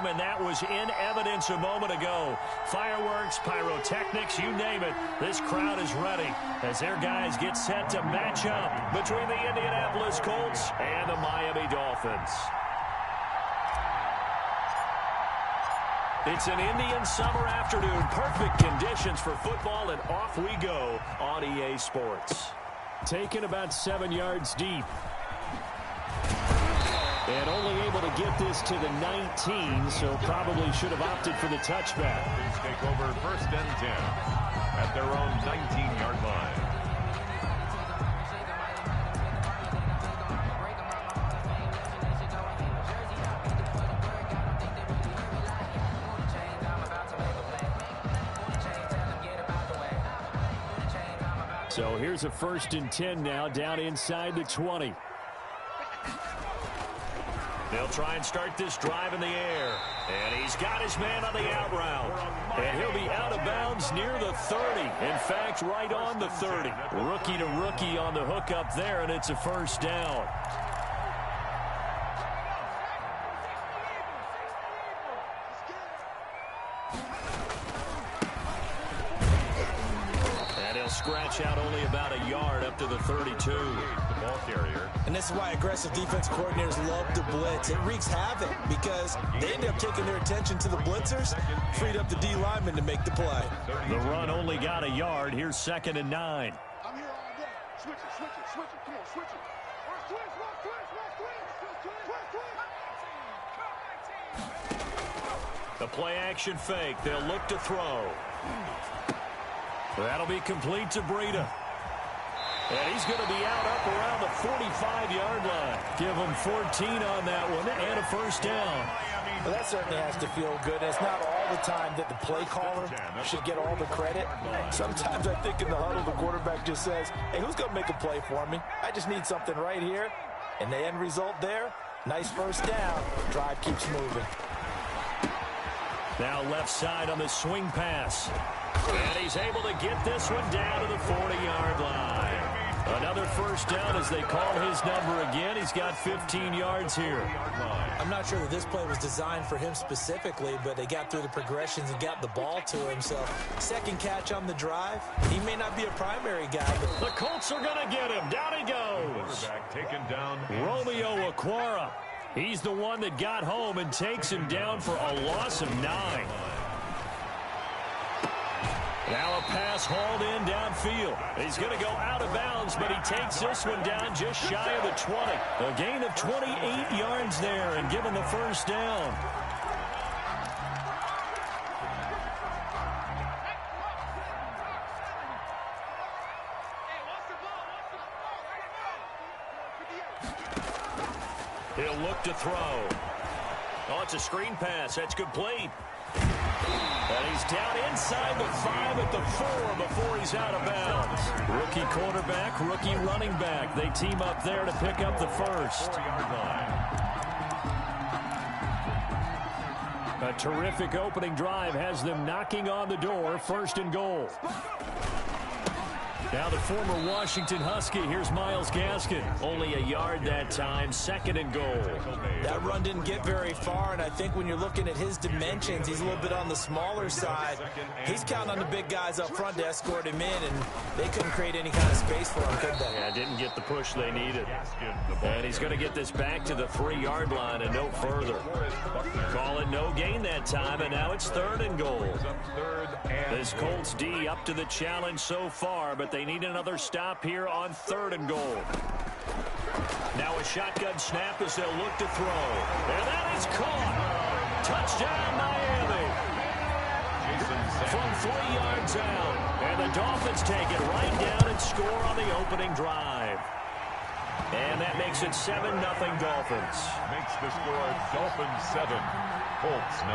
game, and that was in evidence a moment ago. Fireworks, pyrotechnics, you name it. This crowd is ready as their guys get set to match up between the Indianapolis Colts and the Miami Dolphins. It's an Indian summer afternoon. Perfect conditions for football, and off we go on EA Sports. Taken about 7 yards deep. And only able to get this to the 19, so probably should have opted for the touchback. Please take over 1st and 10 at their own 19-yard line. So here's a 1st and 10 now, down inside the 20. They'll try and start this drive in the air. And he's got his man on the out route. And he'll be out of bounds near the 30. In fact, right on the 30. Rookie to rookie on the hook up there, and it's a 1st down. Scratch out only about a yard up to the 32. The ball carrier. And this is why aggressive defense coordinators love to blitz. It wreaks havoc because they end up taking their attention to the blitzers, freed up the D lineman to make the play. The run only got a yard. Here's 2nd and 9. I'm here all day. Switch it, switch it, switch it. Come on, switch it. The play action fake. They'll look to throw. That'll be complete to Breida. And he's going to be out up around the 45-yard line. Give him 14 on that one and a 1st down. Well, that certainly has to feel good. It's not all the time that the play caller should get all the credit. Sometimes I think in the huddle, the quarterback just says, hey, who's going to make a play for me? I just need something right here. And the end result there, nice 1st down. Drive keeps moving. Now left side on the swing pass. And he's able to get this one down to the 40-yard line. Another 1st down as they call his number again. He's got 15 yards here. I'm not sure that this play was designed for him specifically, but they got through the progressions and got the ball to him. So 2nd catch on the drive. He may not be a primary guy, but the Colts are going to get him. Down he goes. Quarterback taken down. Romeo Okwara. He's the one that got home and takes him down for a loss of 9. Now a pass hauled in downfield. He's going to go out of bounds, but he takes this one down just shy of the 20. A gain of 28 yards there and given the 1st down. He'll look to throw. Oh, it's a screen pass. That's complete. And he's down inside the 5 at the 4 before he's out of bounds. Rookie quarterback, rookie running back. They team up there to pick up the 1st. A terrific opening drive has them knocking on the door. 1st and goal. Now the former Washington Husky. Here's Myles Gaskin. Only a yard that time. 2nd and goal. That run didn't get very far, and I think when you're looking at his dimensions, he's a little bit on the smaller side. He's counting on the big guys up front to escort him in, and they couldn't create any kind of space for him, could they? Yeah, didn't get the push they needed. And he's going to get this back to the 3-yard line and no further. Call it no gain that time, and now it's 3rd and goal. This Colts D up to the challenge so far, but they need another stop here on 3rd and goal. Now a shotgun snap as they'll look to throw. And that is caught. Touchdown, Miami. From 3 yards out. And the Dolphins take it right down and score on the opening drive. And that makes it 7-0 Dolphins. Makes the score Dolphins 7, Colts 0.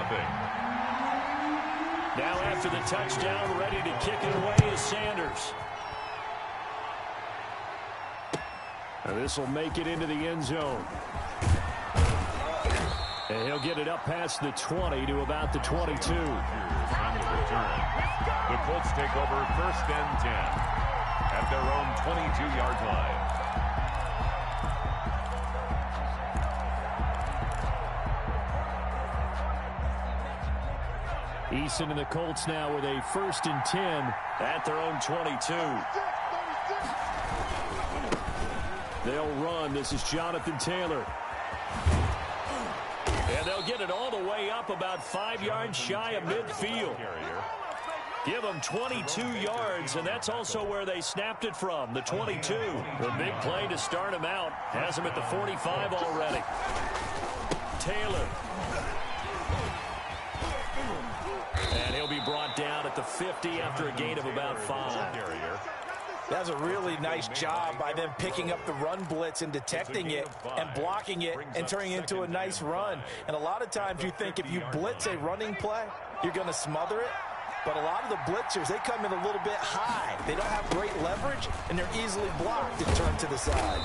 Now after the touchdown, ready to kick it away is Sanders. This will make it into the end zone. And he'll get it up past the 20 to about the 22. The Colts take over 1st and 10 at their own 22-yard line. Eason and the Colts now with a 1st and 10 at their own 22. They'll run. This is Jonathan Taylor. And they'll get it all the way up about 5 yards shy of midfield. Give them 22 yards, and that's also where they snapped it from, the 22. The big play to start him out. Has him at the 45 already. Taylor. And he'll be brought down at the 50 after a gain of about 5. That's a really nice job by them picking up the run blitz and detecting it and blocking it and turning it into a nice run. And a lot of times you think if you blitz a running play, you're going to smother it. But a lot of the blitzers, they come in a little bit high. They don't have great leverage, and they're easily blocked and turned to the side.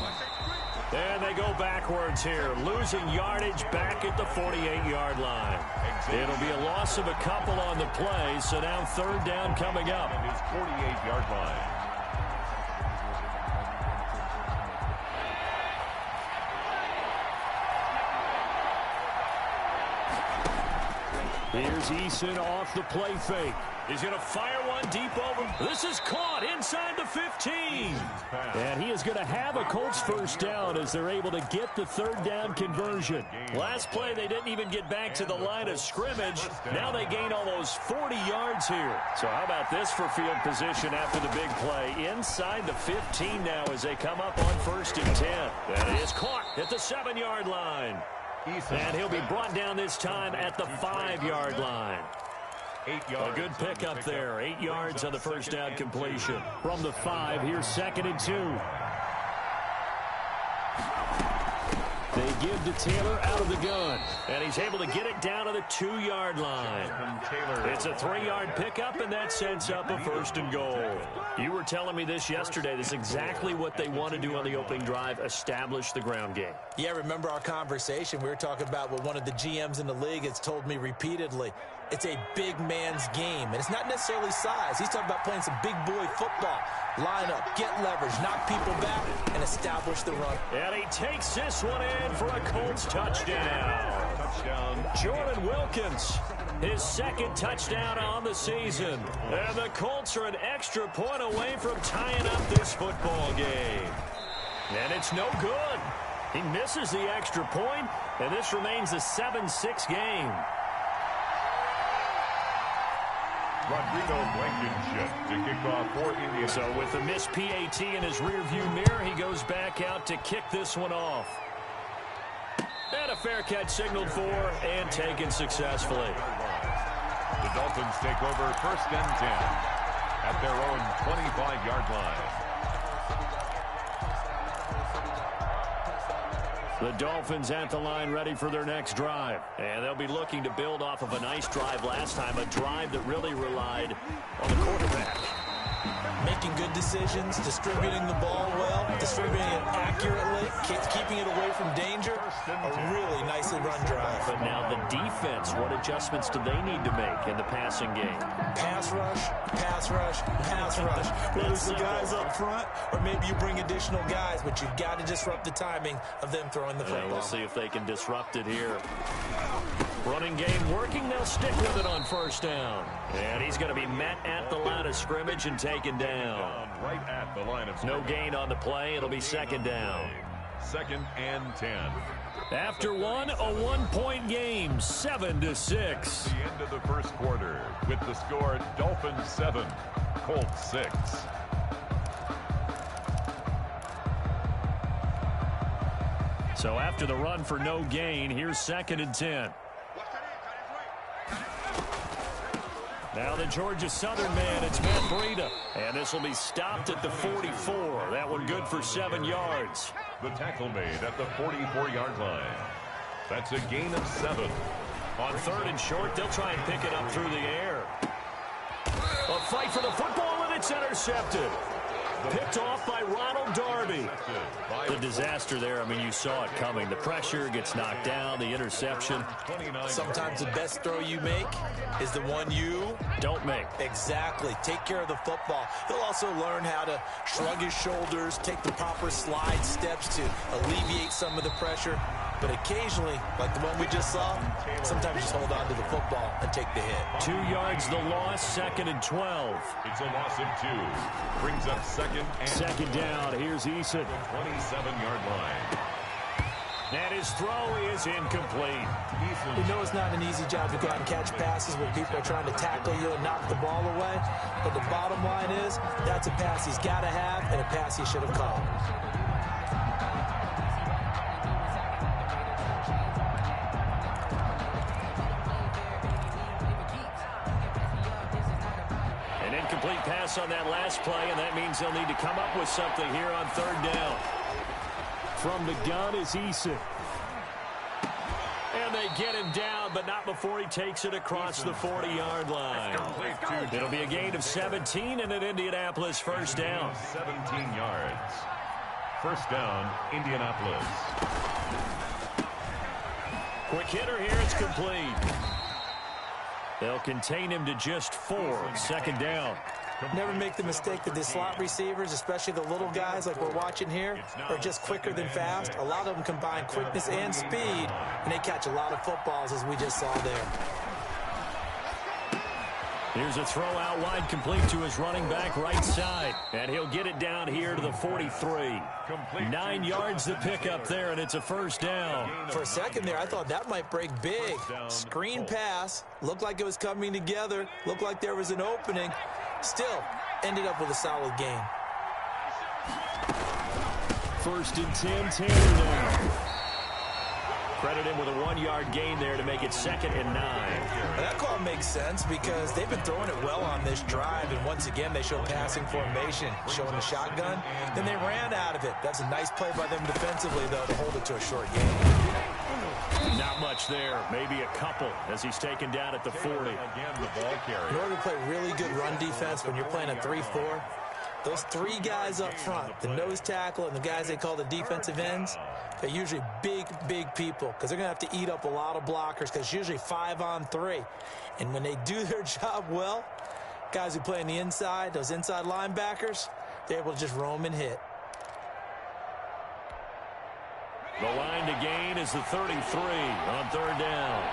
And they go backwards here, losing yardage back at the 48-yard line. It'll be a loss of a couple on the play, so now 3rd down coming up. His 48-yard line. Here's Eason off the play fake. He's going to fire one deep over. This is caught inside the 15. And he is going to have a Colts 1st down as they're able to get the 3rd down conversion. Last play, they didn't even get back to the line of scrimmage. Now they gain almost 40 yards here. So how about this for field position after the big play? Inside the 15 now as they come up on 1st and 10. That is caught at the 7-yard line. And he'll be brought down this time at the 5-yard line. 8 yards. A good pickup there. 8 yards on the 1st down completion. From the 5, here's 2nd and 2. They give to Taylor out of the gun. And he's able to get it down to the 2-yard line. It's a 3-yard pickup, and that sets up a 1st and goal. You were telling me this yesterday. This is exactly what they want to do on the opening drive, establish the ground game. Yeah, remember our conversation? We were talking about what one of the GMs in the league has told me repeatedly. It's a big man's game, and it's not necessarily size. He's talking about playing some big boy football. Line up, get leverage, knock people back, and establish the run. And he takes this one in for a Colts touchdown. Jordan Wilkins, his 2nd touchdown on the season. And the Colts are an extra point away from tying up this football game. And it's no good. He misses the extra point, and this remains a 7-6 game. Rodrigo Blankenship to kick off for Indiana. So with the missed PAT in his rearview mirror, he goes back out to kick this one off. And a fair catch signaled for and taken successfully. The Dolphins take over 1st and 10 at their own 25-yard line. The Dolphins at the line ready for their next drive. And they'll be looking to build off of a nice drive last time, a drive that really relied on the quarterback. Making good decisions, distributing the ball well, distributing it accurately, keeping it away from danger. A really nicely run drive. But now the defense, what adjustments do they need to make in the passing game? Pass rush, pass rush, pass rush. Whether it's the guys up front or maybe you bring additional guys, but you've got to disrupt the timing of them throwing the football. We'll see if they can disrupt it here. Running game working. They'll stick with it on 1st down. And he's going to be met at the line of scrimmage and taken down. Right at the line of no gain on the play. It'll be 2nd down. 2nd and 10. After one, a 1-point game, 7-6. The end of the 1st quarter with the score Dolphins 7, Colts 6. So after the run for no gain, here's 2nd and 10. Now the Georgia Southern man, it's Matt Breida. And this will be stopped at the 44. That one good for 7 yards. The tackle made at the 44-yard line. That's a gain of 7. On 3rd and short, they'll try and pick it up through the air. A fight for the football, and it's intercepted. Picked off by Ronald Darby. The disaster there, I mean, you saw it coming. The pressure gets knocked down, the interception. Sometimes the best throw you make is the one you don't make. Exactly. Take care of the football. He'll also learn how to shrug his shoulders, take the proper slide steps to alleviate some of the pressure. But occasionally, like the one we just saw, sometimes just hold on to the football and take the hit. 2 yards the loss, 2nd and 12. It's a loss of 2. Brings up second down. Here's Eason. 27-yard line. And his throw is incomplete. You know it's not an easy job to go out and catch passes when people are trying to tackle you and knock the ball away. But the bottom line is, that's a pass he's got to have and a pass he should have caught. An incomplete pass on that last play, and that means they'll need to come up with something here on 3rd down. From the gun is Eason. And they get him down, but not before he takes it across the 40-yard line. It'll be a gain of 17 and an Indianapolis first down. 17 yards. First down, Indianapolis. Quick hitter here, it's complete. They'll contain him to just 4. 2nd down. Never make the mistake that the slot receivers, especially the little guys like we're watching here, are just quicker than fast. A lot of them combine quickness and speed, and they catch a lot of footballs, as we just saw there. Here's a throw out wide, complete to his running back right side. And he'll get it down here to the 43. 9 yards to pick up there, and it's a first down. For a second there, I thought that might break big. Screen pass, looked like it was coming together, looked like there was an opening. Still, ended up with a solid gain. 1st and 10, Taylor now. Credit him with a 1-yard gain there to make it 2nd and 9. That call makes sense because they've been throwing it well on this drive, and once again they show passing formation, showing the shotgun. Then they ran out of it. That's a nice play by them defensively, though, to hold it to a short gain. Not much there, maybe a couple as he's taken down at the 40. Again, the ball carrier. In order to play really good run defense when you're playing a 3-4, those 3 guys up front, the nose tackle and the guys they call the defensive ends, they're usually big people because they're going to have to eat up a lot of blockers because it's usually 5 on 3. And when they do their job well, guys who play on the inside, those inside linebackers, they're able to just roam and hit. The line to gain is the 33 on 3rd down.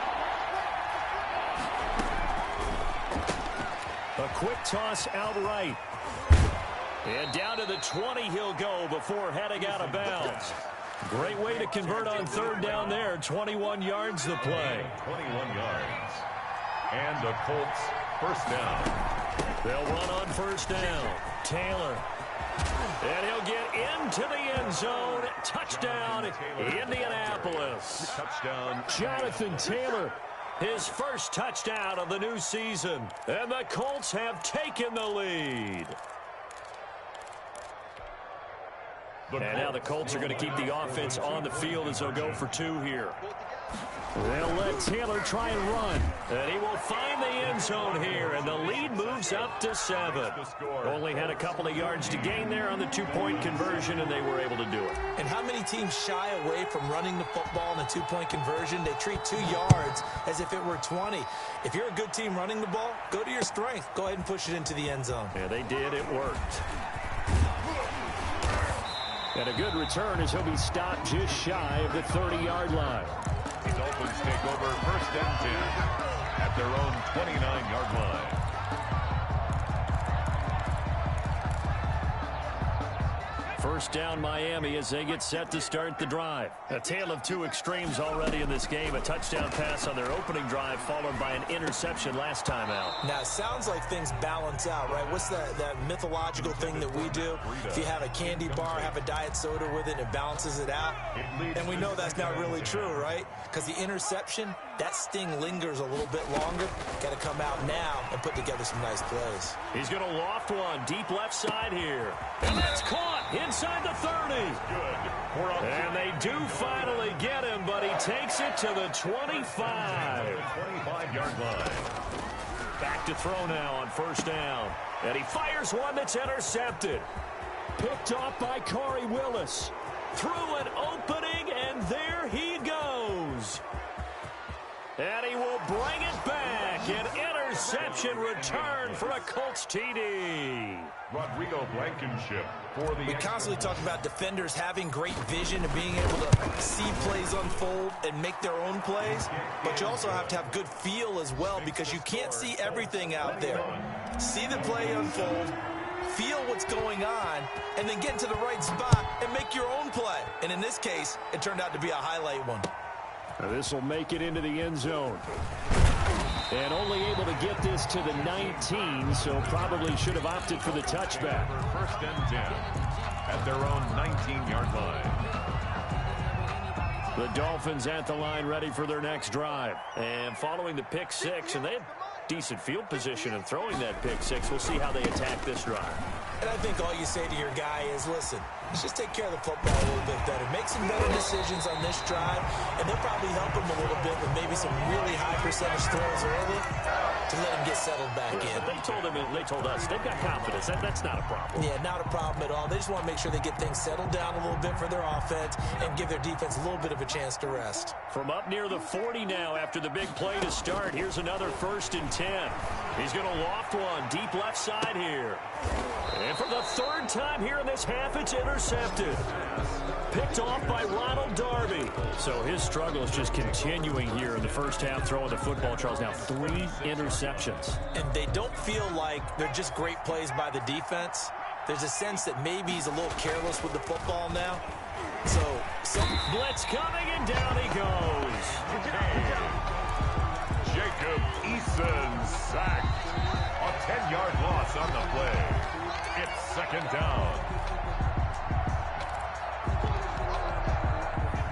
A quick toss outright. And down to the 20 he'll go before heading out of bounds. Great way to convert on 3rd down there. 21 yards the play. 21 yards. And the Colts first down. They'll run on 1st down. Taylor. And he'll get into the end zone. Touchdown, Indianapolis. Touchdown. Jonathan Taylor, his first touchdown of the new season. And the Colts have taken the lead. And now the Colts are going to keep the offense on the field as they'll go for 2 here. They'll let Taylor try and run. And he will find the end zone here. And the lead moves up to 7. Only had a couple of yards to gain there on the 2-point conversion, and they were able to do it. And how many teams shy away from running the football in a 2-point conversion? They treat 2 yards as if it were 20. If you're a good team running the ball, go to your strength. Go ahead and push it into the end zone. Yeah, they did. It worked. And a good return as he'll be stopped just shy of the 30-yard line. The Dolphins take over 1st and 10 at their own 29-yard line. First down Miami as they get set to start the drive. A tale of 2 extremes already in this game. A touchdown pass on their opening drive followed by an interception last time out. Now, it sounds like things balance out, right? What's that mythological thing that we do? If you have a candy bar, have a diet soda with it, it balances it out. And we know that's not really true, right? Because the interception, that sting lingers a little bit longer. Got to come out now and put together some nice plays. He's going to loft one deep left side here. And that's caught inside the 30. And they do finally get him, but he takes it to the 25. 25-yard line. Back to throw now on 1st down. And he fires one that's intercepted. Picked off by Corey Willis. Through an opening, and there he goes. And he will bring it back. An interception. interception return for a Colts TD. Rodrigo Blankenship for the... We constantly talk about defenders having great vision and being able to see plays unfold and make their own plays, but you also have to have good feel as well because you can't see everything out there. See the play unfold, feel what's going on, and then get to the right spot and make your own play. And in this case, it turned out to be a highlight one. This will make it into the end zone. And only able to get this to the 19, so probably should have opted for the touchback. First and 10 at their own 19-yard line. The Dolphins at the line ready for their next drive. And following the pick six, and they have decent field position in throwing that pick six. We'll see how they attack this drive. And I think all you say to your guy is, listen, let's just take care of the football a little bit better. Make some better decisions on this drive, and they'll probably help him a little bit with maybe some really high percentage throws early to let him get settled back in. They told us they've got confidence. That's not a problem. Yeah, not a problem at all. They just want to make sure they get things settled down a little bit for their offense and give their defense a little bit of a chance to rest. From up near the 40 now after the big play to start, here's another 1st and 10. He's going to loft one deep left side here. And for the third time here in this half, it's intercepted. Picked off by Ronald Darby. So his struggle is just continuing here in the first half, throwing the football, Charles. Now 3 interceptions. And they don't feel like they're just great plays by the defense. There's a sense that maybe he's a little careless with the football now. So blitz coming, and down he goes. Jacob Eason sacked. A 10-yard loss on the play. It's second down.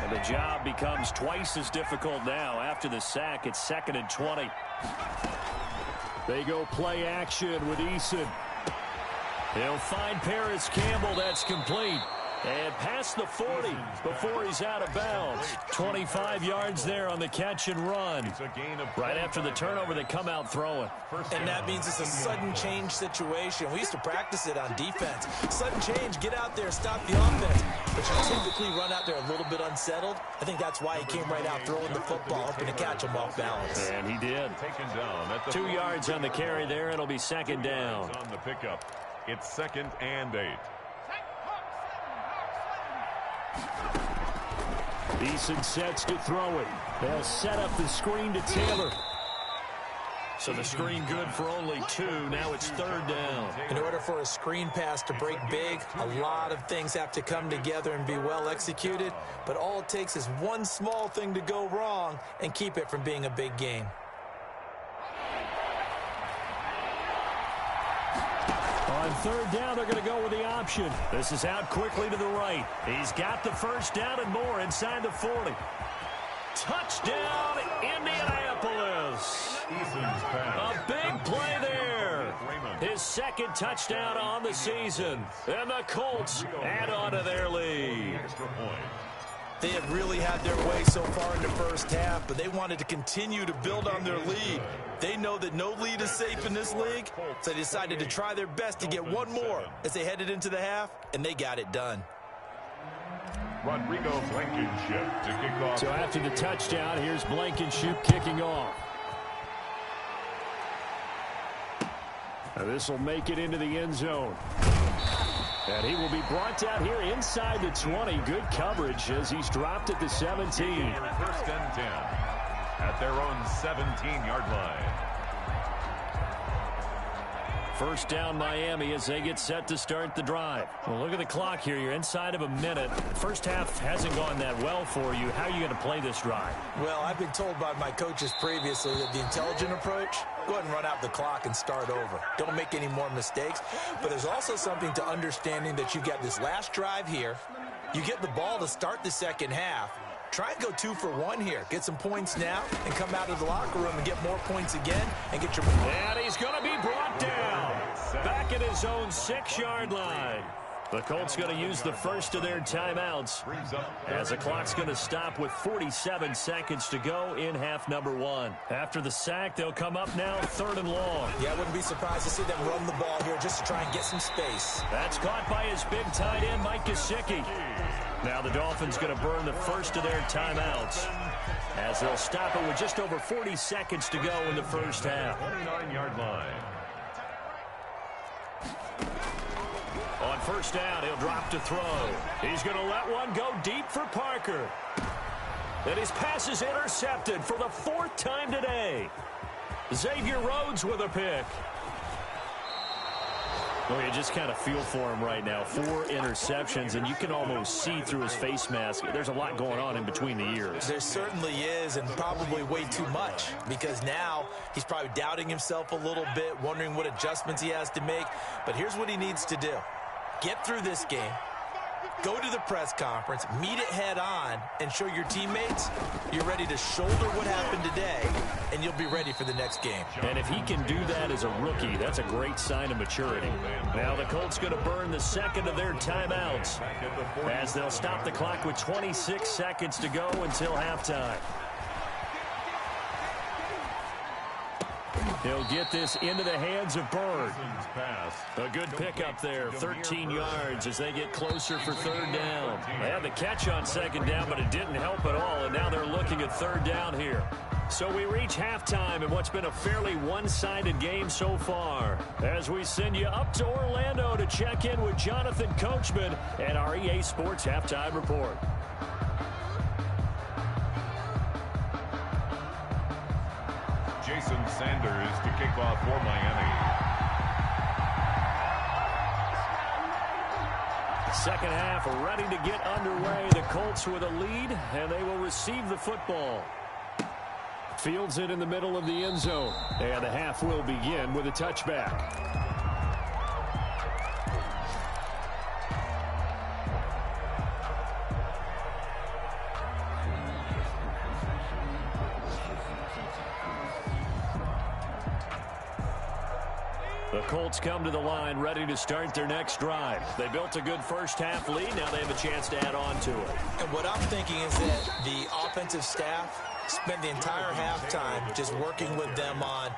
And the job becomes twice as difficult now. After the sack, it's 2nd and 20. They go play action with Eason. He'll find Paris Campbell. That's complete. And past the 40 before he's out of bounds. 25 yards there on the catch and run. Right after the turnover, they come out throwing. And that means it's a sudden change situation. We used to practice it on defense. Sudden change, get out there, stop the offense. But you typically run out there a little bit unsettled. I think that's why he came right out throwing the football, hoping to catch him off balance. And he did. Taken down at the 2 yards on the carry there. It'll be 2nd down. On the pickup, it's 2nd and 8. Eason sets to throw it. They'll set up the screen to Taylor. So the screen good for only 2. Now it's 3rd down. In order for a screen pass to break big, a lot of things have to come together and be well executed. But all it takes is one small thing to go wrong and keep it from being a big game. On 3rd down, they're going to go with the option. This is out quickly to the right. He's got the first down and more inside the 40. Touchdown, Indianapolis. A big play there. His 2nd touchdown on the season. And the Colts add on to their lead. They have really had their way so far in the first half, but they wanted to continue to build on their lead. They know that no lead is safe in this league, so they decided to try their best to get one more as they headed into the half, and they got it done. Rodrigo Blankenship to kick off. So after the touchdown, here's Blankenship kicking off. Now this will make it into the end zone. And he will be brought down here inside the 20. Good coverage as he's dropped at the 17. 1st and 10 at their own 17-yard line. First down Miami as they get set to start the drive. Well, look at the clock here. You're inside of a minute. First half hasn't gone that well for you. How are you going to play this drive? Well, I've been told by my coaches previously that the intelligent approach, go ahead and run out the clock and start over. Don't make any more mistakes. But there's also something to understanding that you got this last drive here. You get the ball to start the second half. Try and go 2 for 1 here. Get some points now and come out of the locker room and get more points again and get your... And he's going to be brought down. Back at his own 6-yard line. The Colts going to use the first of their timeouts as the clock's going to stop with 47 seconds to go in half number 1. After the sack, they'll come up now 3rd and long. Yeah, I wouldn't be surprised to see them run the ball here just to try and get some space. That's caught by his big tight end, Mike Gesicki. Now the Dolphins going to burn the first of their timeouts as they'll stop it with just over 40 seconds to go in the first half. 29-yard line. On first down, he'll drop to throw. He's going to let one go deep for Parker. And his pass is intercepted for the 4th time today. Xavier Rhodes with a pick. Well, you just kind of feel for him right now. 4 interceptions, and you can almost see through his face mask. There's a lot going on in between the ears. There certainly is, and probably way too much, because now he's probably doubting himself a little bit, wondering what adjustments he has to make. But here's what he needs to do. Get through this game, go to the press conference, meet it head on, and show your teammates you're ready to shoulder what happened today, and you'll be ready for the next game. And if he can do that as a rookie, that's a great sign of maturity. Now the Colts going to burn the second of their timeouts as they'll stop the clock with 26 seconds to go until halftime. He'll get this into the hands of Bird. A good pickup there, 13 yards as they get closer for 3rd down. They had the catch on 2nd down, but it didn't help at all, and now they're looking at 3rd down here. So we reach halftime in what's been a fairly one-sided game so far, as we send you up to Orlando to check in with Jonathan Coachman and our EA Sports Halftime Report. Jason Sanders to kick off for Miami. Second half ready to get underway. The Colts with a lead, and they will receive the football. Fields it in the middle of the end zone, and the half will begin with a touchback. The Colts come to the line ready to start their next drive. They built a good first half lead. Now they have a chance to add on to it. And what I'm thinking is that the offensive staff spent the entire halftime just working with them on,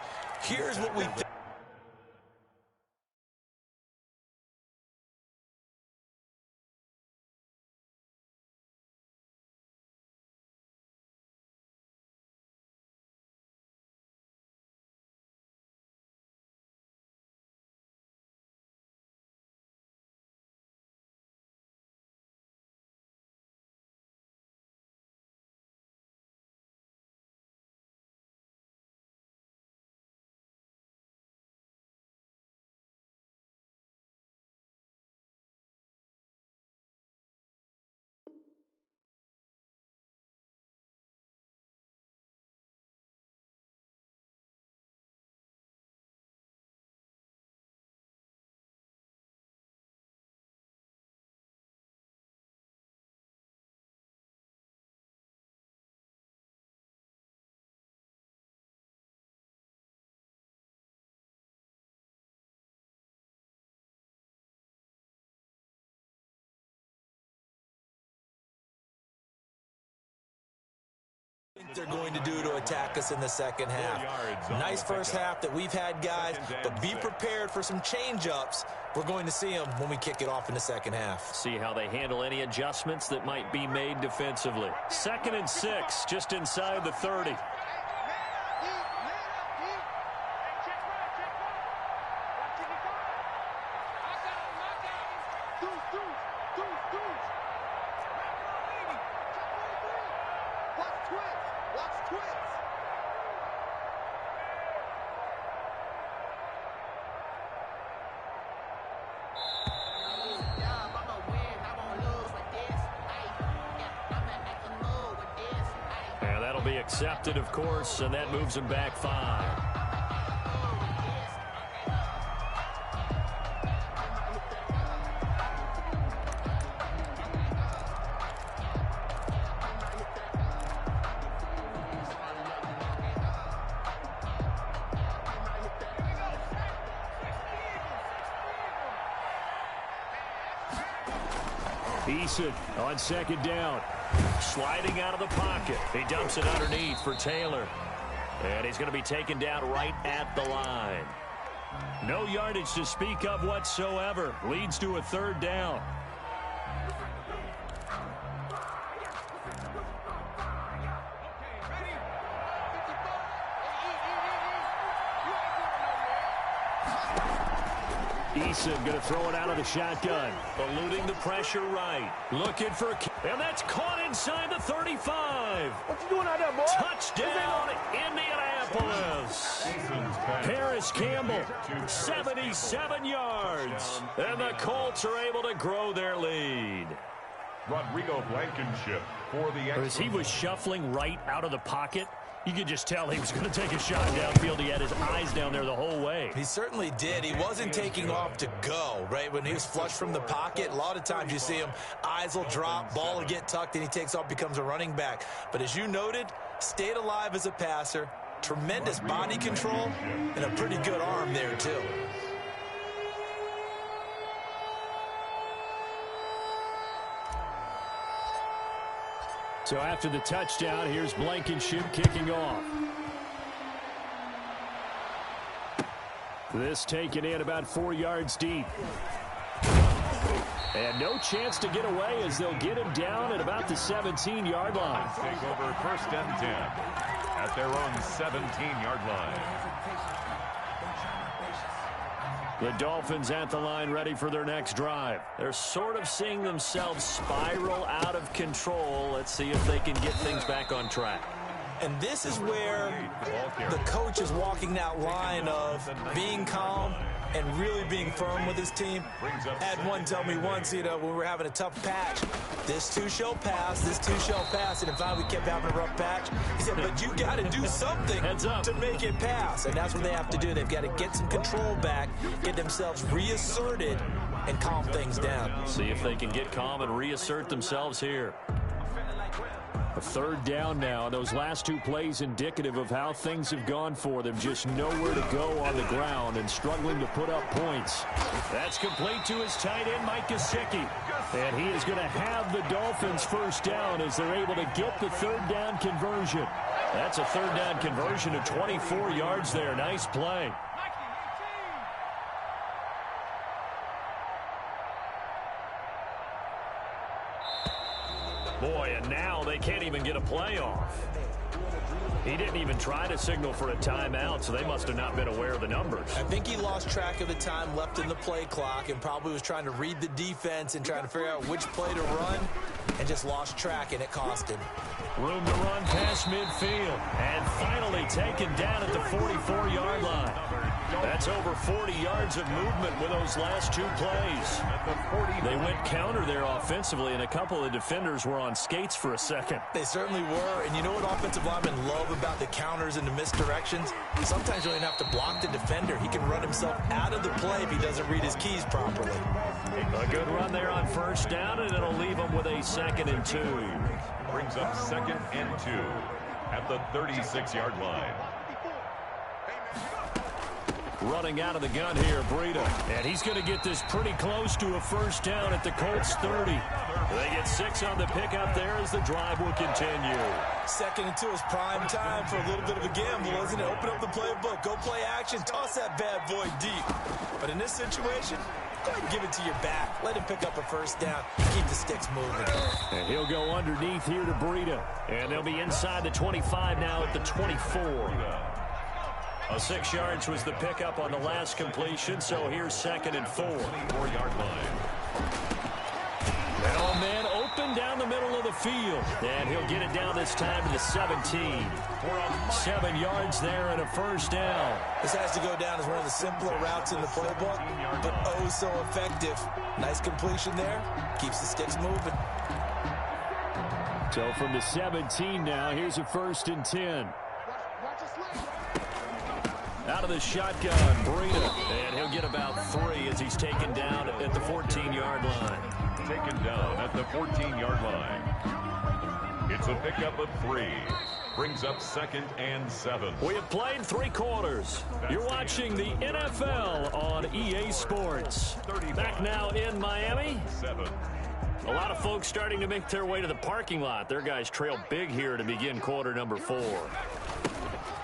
here's what we think. They're going to do to attack us in the second half. Nice first half that we've had, guys, but be prepared for some change-ups. We're going to see them when we kick it off in the second half. See how they handle any adjustments that might be made defensively. 2nd and 6, just inside the 30. Be accepted, of course, and that moves him back 5. Eason on second down. Sliding out of the pocket. He dumps it underneath for Taylor. And he's going to be taken down right at the line. No yardage to speak of whatsoever. Leads to a third down. Eason going to throw it out of the shotgun. Eluding the pressure right. Looking for... And that's caught inside the 35. What you doing out there, boy? Touchdown, Indianapolis. Paris Campbell, 77 yards. And the Colts are able to grow their lead. Rodrigo Blankenship for the... As he was shuffling right out of the pocket, you could just tell he was going to take a shot downfield. He had his eyes down there the whole way. He certainly did. He wasn't taking off to go, right? When he was flushed from the pocket, a lot of times you see him, eyes will drop, ball will get tucked, and he takes off, becomes a running back. But as you noted, stayed alive as a passer, tremendous body control, and a pretty good arm there, too. So after the touchdown, here's Blankenship kicking off. This taken in about 4 yards deep. And no chance to get away as they'll get him down at about the 17-yard line. Take over first and 10 at their own 17-yard line. The Dolphins at the line ready for their next drive. They're sort of seeing themselves spiral out of control. Let's see if they can get things back on track. And this is where the coach is walking that line of being calm and really being firm with his team. Had one tell me once, you know, when we were having a tough patch, this too shall pass, this too shall pass. And in fact, we kept having a rough patch. He said, but you got to do something to make it pass. And that's what they have to do. They've got to get some control back, get themselves reasserted, and calm things down. See if they can get calm and reassert themselves here. A third down now. Those last two plays indicative of how things have gone for them. Just nowhere to go on the ground and struggling to put up points. That's complete to his tight end, Mike Gesicki. And he is going to have the Dolphins first down as they're able to get the third down conversion. That's a third down conversion of 24 yards there. Nice play. Boy, and now they can't even get a play off. He didn't even try to signal for a timeout, so they must have not been aware of the numbers. I think he lost track of the time left in the play clock and probably was trying to read the defense and trying to figure out which play to run and just lost track, and it cost him. Room to run past midfield and finally taken down at the 44-yard line. That's over 40 yards of movement with those last two plays. They went counter there offensively, and a couple of defenders were on skates for a second. They certainly were, and you know what offensive linemen love about the counters and the misdirections? Sometimes you don't even have to block the defender. He can run himself out of the play if he doesn't read his keys properly. A good run there on first down, and it'll leave him with a 2nd and 2. Brings up 2nd and 2 at the 36-yard line. Running out of the gun here, Breida. And he's going to get this pretty close to a first down at the Colts 30. They get 6 on the pickup there as the drive will continue. 2nd and 2 is prime time for a little bit of a gamble, isn't it? Open up the playbook, go play action, toss that bad boy deep. But in this situation, go ahead and give it to your back. Let him pick up a first down. Keep the sticks moving. And he'll go underneath here to Breida. And they'll be inside the 25 now at the 24. 6 yards was the pickup on the last completion, so here's 2nd and 4. 4-yard line. And all man open down the middle of the field. And he'll get it down this time to the 17. 7 yards there and a first down. This has to go down as one of the simpler routes in the playbook, but oh so effective. Nice completion there. Keeps the sticks moving. So from the 17 now, here's a 1st and 10. Out of the shotgun, Breida. And he'll get about 3 as he's taken down at the 14-yard line. Taken down at the 14-yard line. It's a pickup of 3. Brings up 2nd and 7. We have played 3 quarters. You're watching the NFL on EA Sports. Back now in Miami. A lot of folks starting to make their way to the parking lot. Their guys trail big here to begin quarter number 4.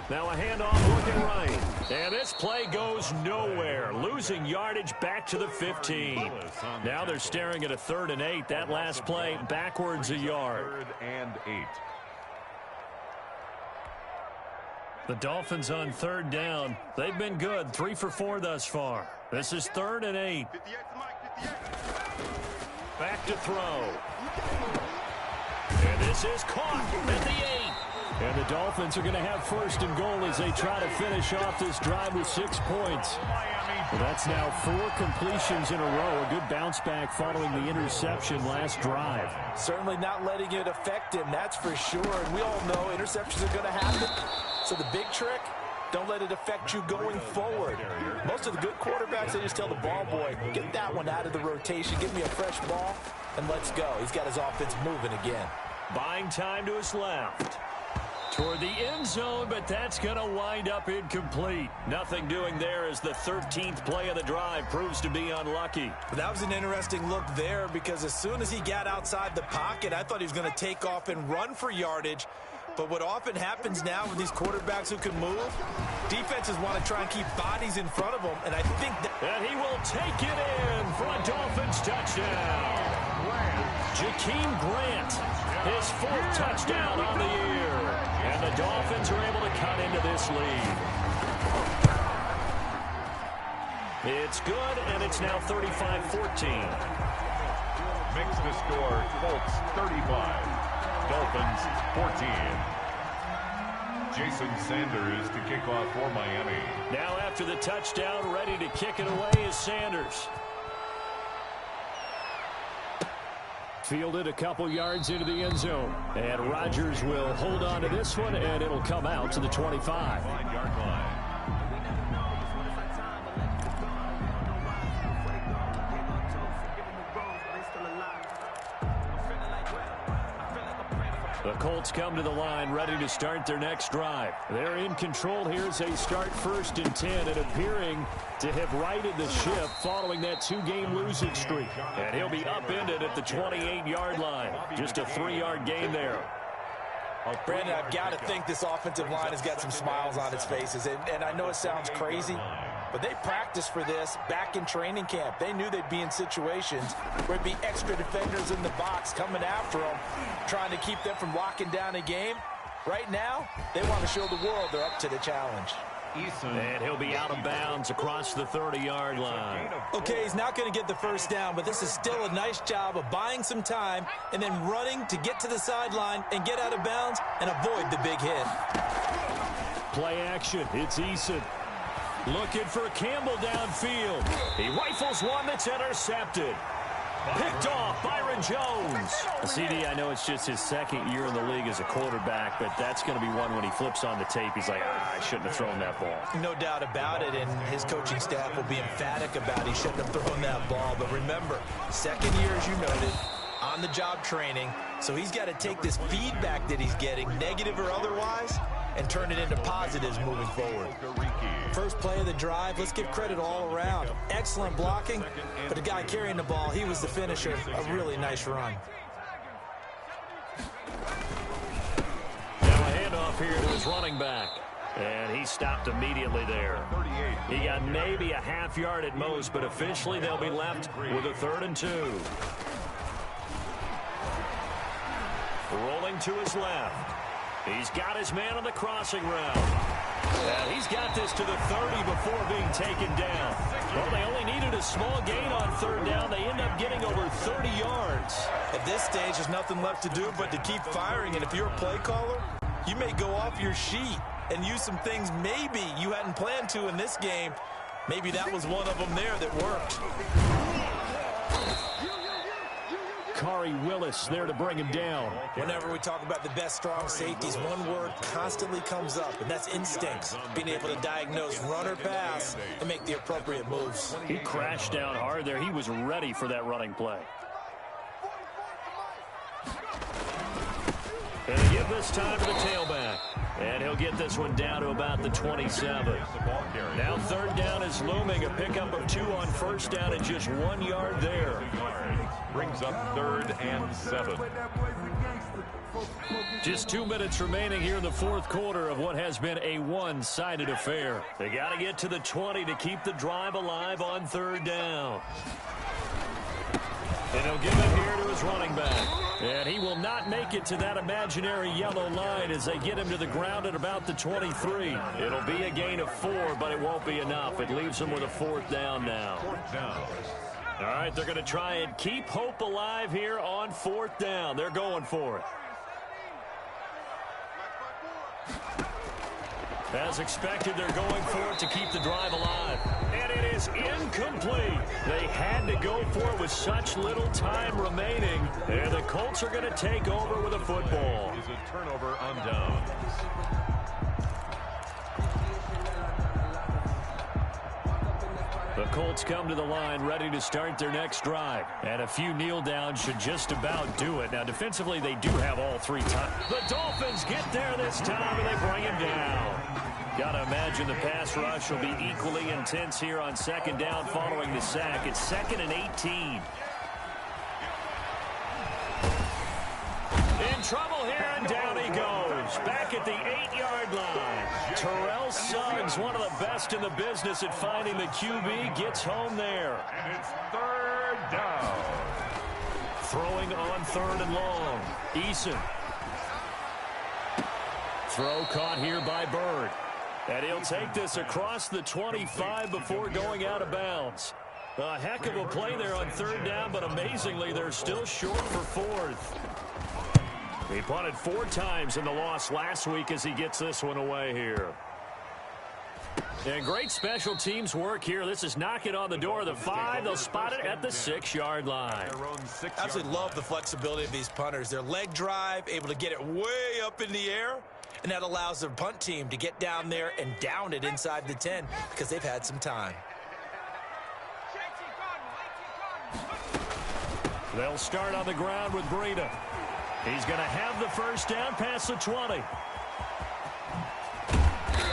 Now a handoff looking right. And this play goes nowhere. Losing yardage back to the 15. Now they're staring at a 3rd and 8. That last play backwards a yard. 3rd and 8. The Dolphins on 3rd down. They've been good. 3 for 4 thus far. This is 3rd and 8. Back to throw. And this is caught at the 8. And the Dolphins are going to have 1st and goal as they try to finish off this drive with 6 points. Well, that's now 4 completions in a row. A good bounce back following the interception last drive. Certainly not letting it affect him, that's for sure. And we all know interceptions are going to happen. So the big trick, don't let it affect you going forward. Most of the good quarterbacks, they just tell the ball boy, get that one out of the rotation, give me a fresh ball, and let's go. He's got his offense moving again. Buying time to his left. Toward the end zone, but that's going to wind up incomplete. Nothing doing there as the 13th play of the drive proves to be unlucky. That was an interesting look there because as soon as he got outside the pocket, I thought he was going to take off and run for yardage. But what often happens now with these quarterbacks who can move, defenses want to try and keep bodies in front of them, and I think that... And he will take it in for a Dolphins touchdown. Jakeem Grant, his 4th touchdown on the year. And the Dolphins are able to cut into this lead. It's good, and it's now 35-14. Makes the score Colts 35. Dolphins 14. Jason Sanders to kick off for Miami. Now after the touchdown, ready to kick it away is Sanders. Fielded a couple yards into the end zone. And Rodgers will hold on to this one, and it'll come out to the 25. 5-yard line. The Colts come to the line ready to start their next drive. They're in control here as they start 1st and 10 and appearing to have righted the ship following that 2-game losing streak. And he'll be upended at the 28-yard line. Just a 3-yard gain there. Brandon, I've got to think this offensive line has got some smiles on its faces. And I know it sounds crazy, but they practiced for this back in training camp. They knew they'd be in situations where it'd be extra defenders in the box coming after them, trying to keep them from locking down a game. Right now, they want to show the world they're up to the challenge. And he'll be out of bounds across the 30-yard line. Okay, he's not going to get the 1st down, but this is still a nice job of buying some time and then running to get to the sideline and get out of bounds and avoid the big hit. Play action. It's Eason. Looking for Campbell downfield. He rifles one that's intercepted. Picked off Byron Jones. CD, I know it's just his 2nd year in the league as a quarterback, but that's going to be one when he flips on the tape. He's like, I shouldn't have thrown that ball. No doubt about it, and his coaching staff will be emphatic about he shouldn't have thrown that ball. But remember, 2nd year, as you noted, on-the-job training, so he's got to take this feedback that he's getting, negative or otherwise, and turn it into positives moving forward. First play of the drive, let's give credit all around. Excellent blocking, but the guy carrying the ball, he was the finisher. A really nice run. Now a handoff here to his running back. And he stopped immediately there. He got maybe a half yard at most, but officially they'll be left with a 3rd and 2. Rolling to his left. He's got his man on the crossing route. And he's got this to the 30 before being taken down. Well, they only needed a small gain on 3rd down. They end up getting over 30 yards. At this stage, there's nothing left to do but to keep firing. And if you're a play caller, you may go off your sheet and use some things maybe you hadn't planned to in this game. Maybe that was one of them there that worked. Kari Willis there to bring him down. Whenever we talk about the best strong safeties, one word constantly comes up, and that's instincts. Being able to diagnose run or pass and make the appropriate moves. He crashed down hard there. He was ready for that running play. And they give it this time to the tailback. And he'll get this one down to about the 27. Now third down is looming. A pickup of 2 on first down and just 1 yard there. Brings up 3rd and 7. Just 2 minutes remaining here in the fourth quarter of what has been a one-sided affair. They got to get to the 20 to keep the drive alive on third down. And he'll give it here to his running back. And he will not make it to that imaginary yellow line as they get him to the ground at about the 23. It'll be a gain of 4, but it won't be enough. It leaves him with a 4th down now. All right, they're going to try and keep hope alive here on 4th down. They're going for it. As expected, they're going for it to keep the drive alive. And it is incomplete. They had to go for it with such little time remaining. And the Colts are going to take over with a football. Is a turnover on downs. The Colts come to the line ready to start their next drive. And a few kneel downs should just about do it. Now, defensively, they do have all 3 times. The Dolphins get there this time, and they bring him down. Got to imagine the pass rush will be equally intense here on 2nd down following the sack. It's 2nd and 18. In trouble here, and down he goes. Back at the 8-yard line. Terrell Suggs, one of the best in the business at finding the QB, gets home there. And it's 3rd down. Throwing on 3rd and long. Eason. Throw caught here by Bird. And he'll take this across the 25 before going out of bounds. A heck of a play there on 3rd down, but amazingly, they're still short for 4th. He punted 4 times in the loss last week as he gets this one away here. And great special teams work here. This is knocking on the door of the 5. They'll spot it at the 6-yard line. Absolutely love the flexibility of these punters. Their leg drive, able to get it way up in the air, and that allows their punt team to get down there and down it inside the 10 because they've had some time. They'll start on the ground with Breida. He's going to have the first down past the 20.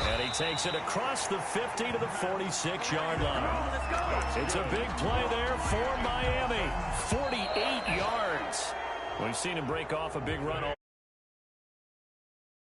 And he takes it across the 50 to the 46-yard line. It's a big play there for Miami. 48 yards. We've seen him break off a big run